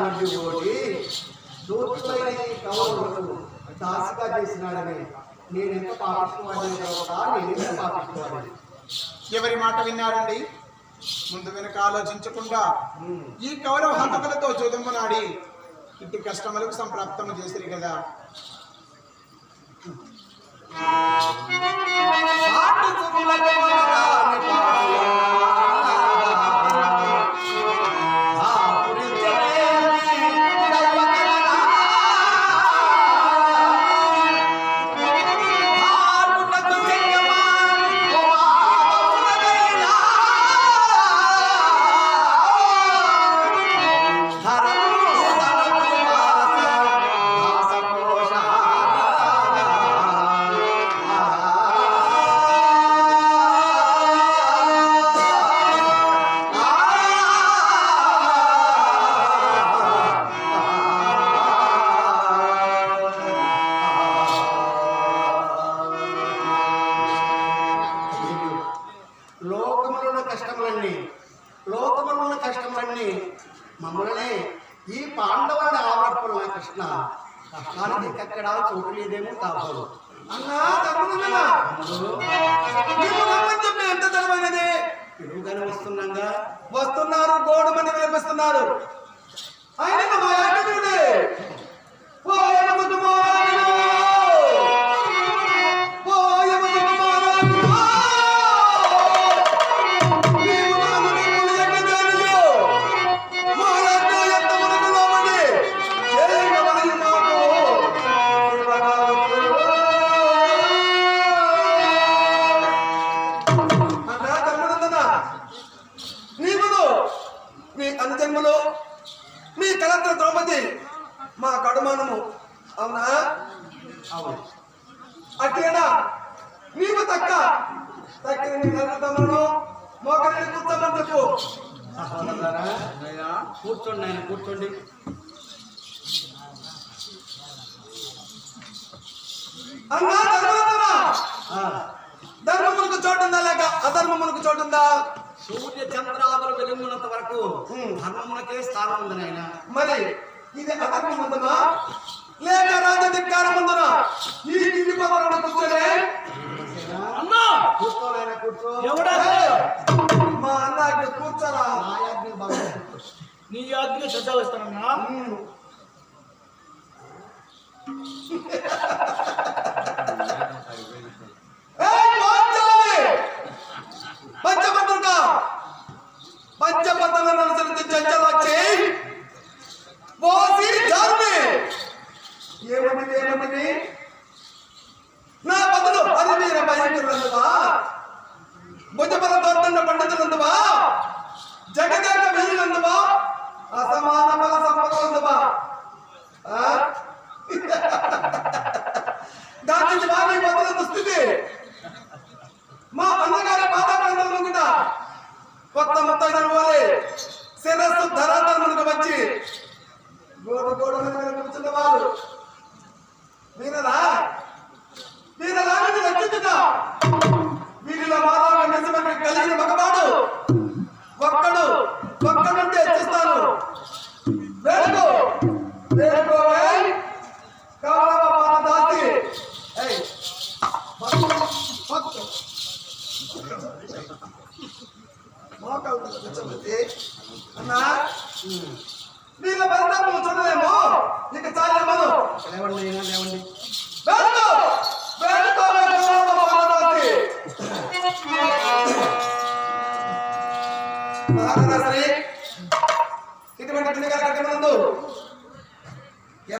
అన్నట్టు ఒకటి దూతులైన కౌరవులకు దాసిగా చేసినాడని నేనెంత పాపిస్తున్నాను. ఎవరి మాట విన్నారండి? ముందు వెనక ఆలోచించకుండా ఈ కౌరవ హంతకులతో చూదమ్మనాడి ఇంటి కష్టములకు సంప్రాప్తము చేసిరి కదా. లోకములున్న కష్టములన్నీ మమ్మల్ని ఈ పాండవుల ఆవరణ కృష్ణ కష్టానికి ఎక్కడ చోటు లేదేమో కాదు అన్నా. చెప్పి ఎంత తెలవైనది పెరుగుగానే వస్తున్నారు గోడమని వినిపిస్తున్నారు. ఆయన మా యాజకుడే అనుజన్మలో మీ కలత్ర ద్రౌపది మా కడుమానము. అవునా? అవును. అట్లా నీవు తక్కిన నీ తమ్ములను మోకరిని కూర్చోమని చెప్పు. కూర్చోండి ఆయన కూర్చోండి. అన్నా ధర్మములకు చోటుందా లేక అధర్మములకు చోటుందా? సూర్య చంద్రాదులు వెలుగున్నంత వరకు ధర్మమునకే స్థానం ఉంది నాయన. మరి ఇది అధర్మముందునా లేక రాజధికారముందునా? ఈ గిరి పవరణ కూర్చోలే అన్నా కూర్చోలేనా? కూర్చో. మా అన్నకి కూర్చోరా. నీ ఆజ్ఞ శ్రద్ధ వస్తానన్నా. పంచపత్రాలను అనుసరించి చర్చలు వచ్చి ఏమని నా బదులు హరివీర భయంకరులందువా, భుజబల దొడ్డండ పండితులందువా, జగదేక వీరులందువా, అసమాన బల సంపదలందువా దాని వారి బదుల దుస్థితి మా అన్నగారి పాదాబంధంలో కూడా కొత్త ముత్తైదలు పోలే శిరస్సు ధరాధర్మలకు వచ్చి గోడ కూర్చున్న వాళ్ళు వీరలా రక్షించుతా. వీరిలో మానవ నిజమైన కలిగిన మగవాడు ఒక్కడుంటే హెచ్చిస్తాను. వేడుకో కౌరవ పాదదాసి అన్నా వీళ్ళ పరిణామం చూడలేమో. ఇక చాలేమో. లేవండి. వేడుకో